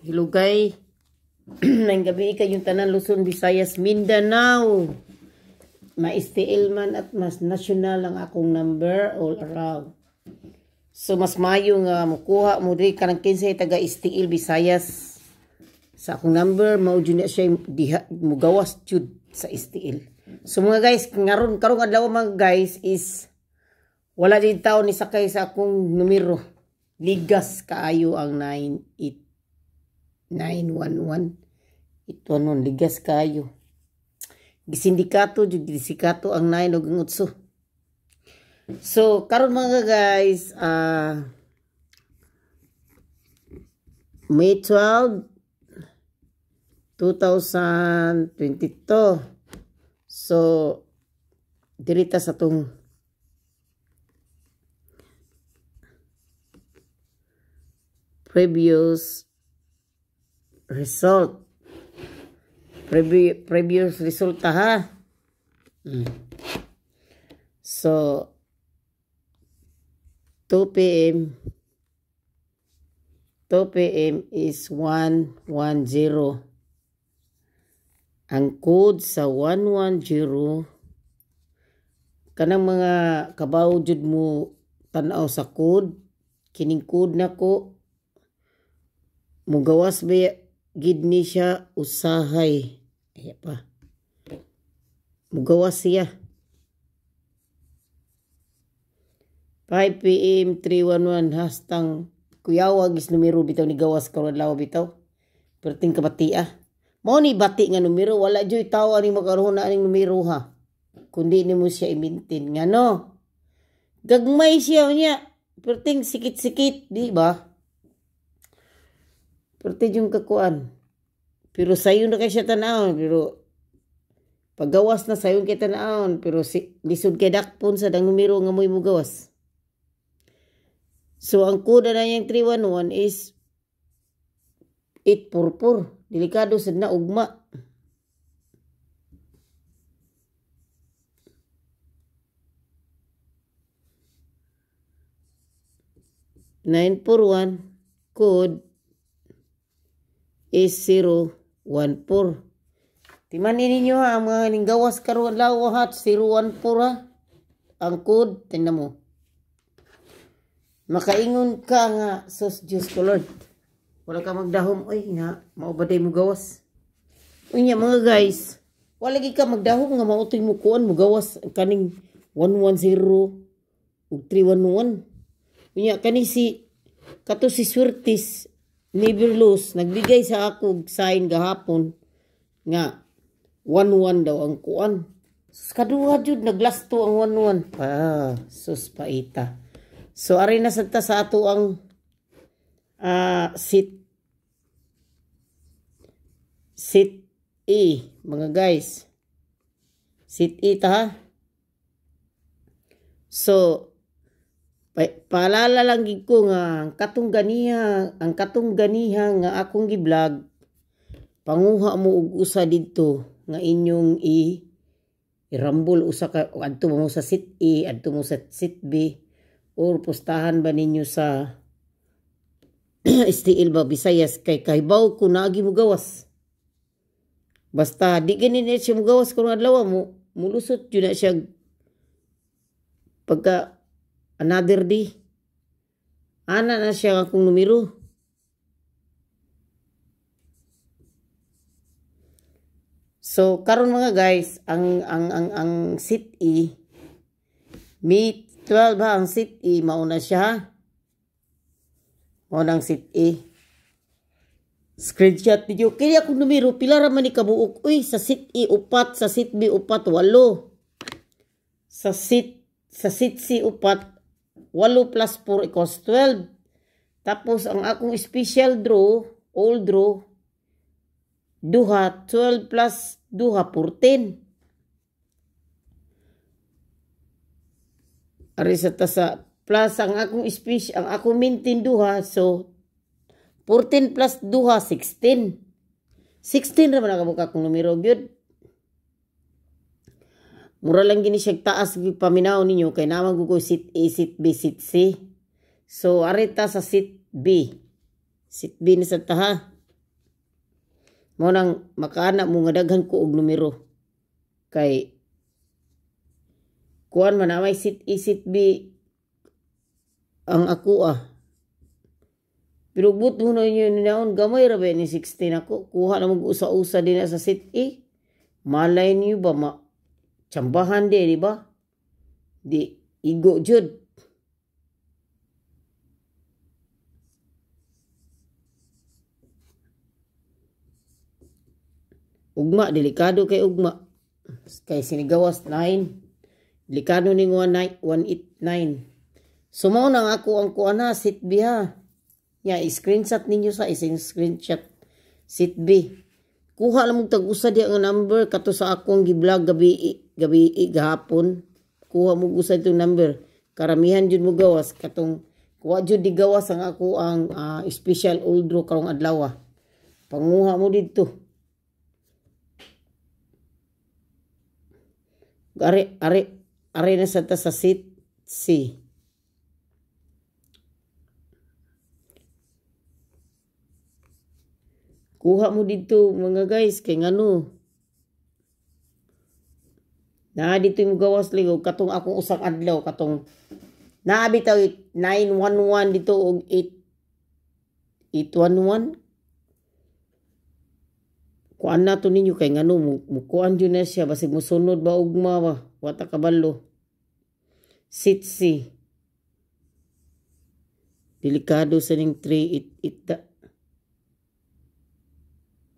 Hilugay. Ngayong gabi kayong tanan Luzon, Visayas, Mindanao. Ma-STL man at mas national ang akong number all around. So mas mayo nga mukuha mo diri kanang kinsay taga STL Visayas. Sa akong number mao jud siya diha mugawas jud sa STL. So mga guys, karong adlaw mga guys is wala din taon ni sakay sa akong numero. Ligas kaayo ang 911. Ito nun, ligas kaayo. Gisindikato, gisindikato ang 9 o ang 8. So, karon mga guys, May 12, 2022. So, dirita sa itong previous result. Previous resulta ha. So, 2 p.m. is 110. Ang code sa 110, kanang mga kabaw jud mo tanaw sa code, kining code nako mugawas ba gid ni siya usahay. Ay pa. Mugawas siya. 5 p.m. 311 hastang kuyawag is numero bitaw ni gawas karon adlaw bitaw. Perting kabatia. Mao ni bati nga numero, wala joy tawo ani makaroon na aning numero ha. Kundi nimo siya i-maintain ngano. Gagmay siya niya. Perting sikit-sikit, di ba? Perti yung kakuan. Pero sayo na kay siya tanawon. Pero paggawas na sayo kay tanawon. Pero lisod kay dakpon sa dang numero nga mo'y mo gawas. So ang kuda na yung 311 is 844. Delikado sa na ugma. (941) code is 014. Timanin ninyo ha, ang mga ninggawas karon adlaw ha, 014 ha. Ang code, tingnan mo. Makaingon ka nga, sus Diyos ko Lord. Wala ka magdahom, oy nga, maubaday mo gawas. Unya mga guys, wala ka magdahom nga mautoy mo kuan mo gawas kaning 110 ug 311. Unya kani kato si Swertis Neverlos nagbigay sa ako sign gahapon nga 11 daw ang kuan. Kaduha jud naglasto ang 11. Sus paita. So ari na sa ato ang sit E mga guys. Sit E ta ha. So paalala lang gid ko nga ang katong ganiha nga akong gi-vlog panguha mo og usa didto nga inyong irambol usa ka adto mo sa sit A, adto mo sa sit B or postahan ba ninyo sa STL ba Visayas kay kahibaw ko naagi mo gawas. Basta di ganin siya mo gawas kung adlaw mo mulusot yun na siya pagka another day. Ana na siya akong numero. So karon mga guys, ang sit E May 12 ha, ang sit E mauna siya ha. Mauna ang sit E. Screenshot video. Kaya akong numero pila ra man ni kabuok. Uy, sa sit E 4, sa sit B 4, 8. Sa sit C 4 8 plus 4 equals 12. Tapos, ang akong special draw, all draw, duha, 12 plus duha, 14. Ari sa tasa, plus ang akong special, ang akong maintain duha, so, 14 plus duha, 16. 16 naman nakabuka kong numero, gyud. Mura lang gini siya taas paminaw ninyo kay naman ko sit A, sit B, sit C. So arita sa sit B. Sit B na sa taha. Mo nang makaana mo nga daghan ko og numero. Kay kuan man na may sit isit B ang ako Pero but mo na inyo ninaon, gamay ra ba ni 16 ako. Kuha na mag-usa-usa din sa sit E. Malay niyo ba tsambahan di ba? Di igo jud. Ugma, delikado kay ugma. Kay sinigawas 9. Delikado ning 189. Sumaw na ako ang kuana sit B ha. Screenshot ninyo sa isang screenshot sit B. Kuha lang mong tag-usa di ang number kato sa akong gi-vlog gabi gahapon. Kuha mo usa itong number. Karamihan jud mo gawas katong kuha jud di gawas ang ako ang special old draw karong adlaw. Panguha mo didto. Are na sa sit C. Kuha mo dito mga guys kay ngano. Na dito yung gawas ligo katong akong usang adlaw katong naabi taw 911 dito og 811. Kuan na to ninyo kay ngano mo kuan jud na siya basig mosunod ba ugma ba wata kabalo. Sit C. Delikado sa ning 388.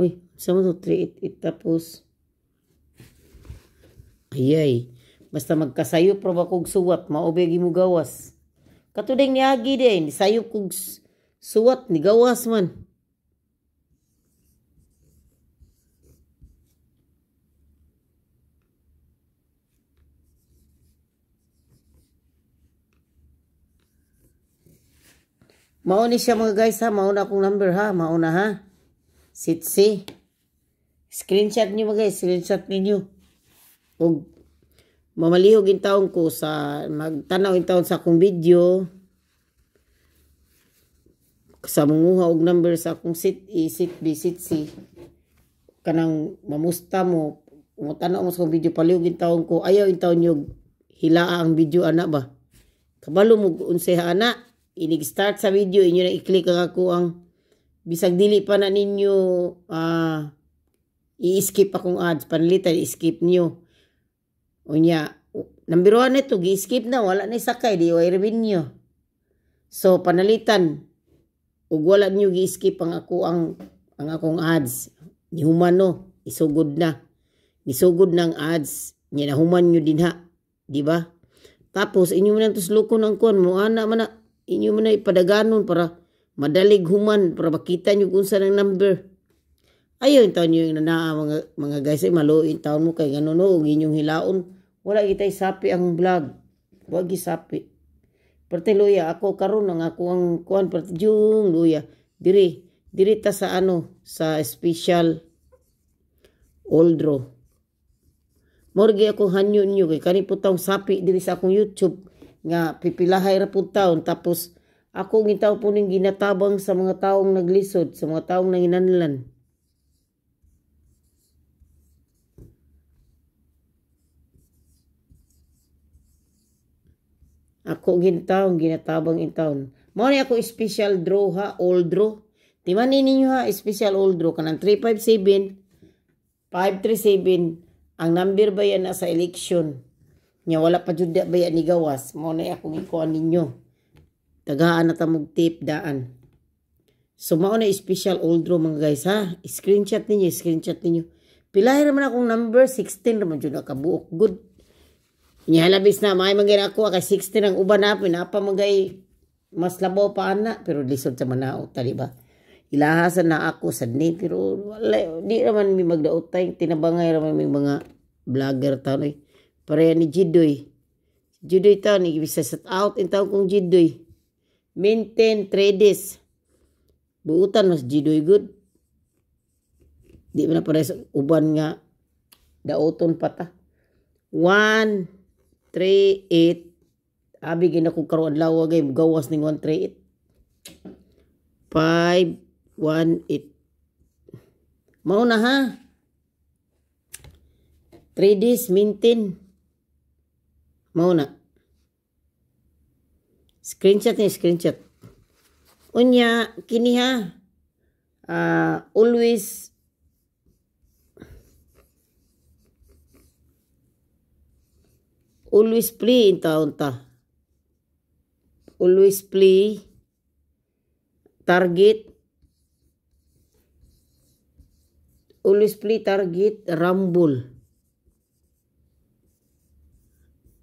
Uy, sama to 388 tapos ayay. Basta magkasayop ra ba kog suwat, maobegi mo gawas. Katuding niagi din, sayop kog suwat ni gawas man. Mao ni siya mga guys ha, mauna akong number ha, mauna ha. Sit C. Screenshot niyo mga guys, screenshot ninyo. Og mamalihog in taon ko sa magtanaw in taon sa akong video. Sa manguha og number sa akong sit E, sit B, sit C. Kanang mamusta mo, tanaw mo sa akong video palihog in taon ko. Ayaw in taon nyo hilaa ang video ana ba. Kabalo mo unseha ana. Inig-start sa video inyo na i-click ang ako ang bisag dili pa na ninyo i-skip akong ads panalitan i-skip nyo unya number 1 nito gi-skip na wala na sakay di way revenue so panalitan ug wala nyo gi-skip ang akong ads ni humano isugod na nisugod ng ads nya nahuman nyo din ha di ba tapos inyo man tuslukon ang kuan mo ana man na inyo man na ipadaganon para madalig human para makita nyo kung saan ang number. Ayaw yung taon nyo yung nanaa mga guys ay maluin taon mo kay gano'n no, inyong hilaon. Wala kita'y sapi ang vlog. Wag sapi. Parte luya, ako karon ang ako ang kuhan, parte yung luya. Diri ta sa sa special old draw. Morgi ako hanyo nyo kay kaniputang sapi diri sa akong YouTube nga pipilahay ra pud taon tapos ako ngitaw po ning ginatabang sa mga taong naglisod, sa mga taong nanginanlan. Ako ginatabang in taon. Mao ni ako special draw ha, old draw. Timanin ninyo ha, special old draw kanang 357 537 ang number ba yan sa election. Nya wala pa jud ba yan ni gawas. Mao ni ako gikuan ninyo. Tagaan na tamog tip daan. So mao na special old draw mga guys ha. Screenshot ninyo. Pilahi naman akong number 16 naman jud nakabuok. Good. Nya labis na may manggira ako kay 16 ang uban na pinapa magay mas labaw pa ana pero lisod sa manao ta di ba. Ilahasan na ako sa ni pero wala di naman mi magdaotay tinabangay ra may mga vlogger ta oy. Pareha ni Jidoy. Jidoy ta ni bisa set out in taw kong Jidoy. Maintain trades. Buutan mas Jidoy good. Di man na pares uban nga daoton pata. 138 abi gina ko karon adlaw gay gawas ning 138. 518. Mao na ha. 3 days maintain. Mao na. Screenshot ni screenshot. Unya kini ha. Always play in taon ta. Always play target. Always play target rumble.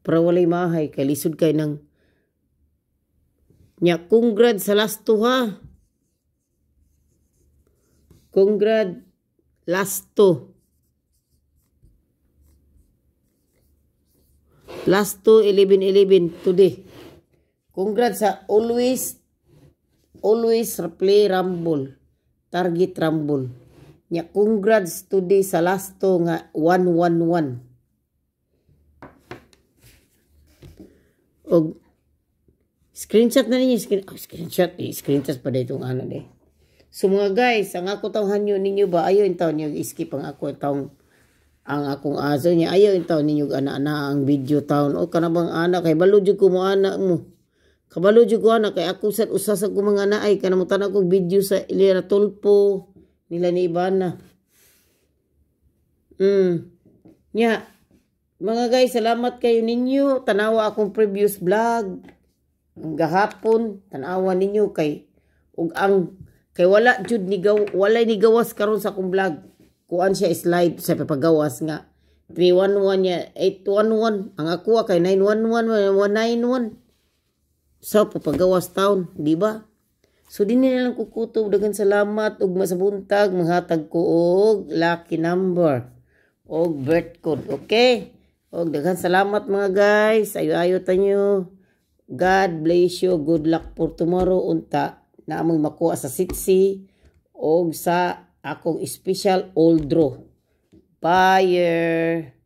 Para walay mahay kay lisod kay nang nya congrats sa last two ha. Congrats last two. Last two 11-11 today. Congrats sa always play rumble. Target rumble. Nya congrats today sa last two nga 111. Og screenshot na ninyo. Screenshot pa dito itong ano de. So mga guys, ang ako tawang hanyo ninyo ba? Ayaw yung taon nyo skip ang ako tawang ang akong aso niya. Ayaw yung taon ninyo ana ang video taon. O kanabang anak kay baludyo ko mo anak mo. Kabaludyo ko anak kay ako sa usasa ko mga anak ay kanamutan ako video sa Ilera Tulpo nila ni Ibana. Nya. Mga guys, salamat kayo ninyo. Tanawa akong previous vlog. Ang gahapon, tanawa ninyo kay wala jud walay ni gawas karon sa akong vlog. Kuan siya slide sa papagawas nga 311 niya 811 ang ako kay 911 191. So papagawas taon, di ba? So din na lang kukutob dagan salamat ug masabuntag manghatag ko og lucky number og birth code, okay? Og daghang salamat mga guys. Ayo-ayo tanyo. God bless you. Good luck for tomorrow. Unta na among makuha sa sitsi og sa akong special old draw. Bye.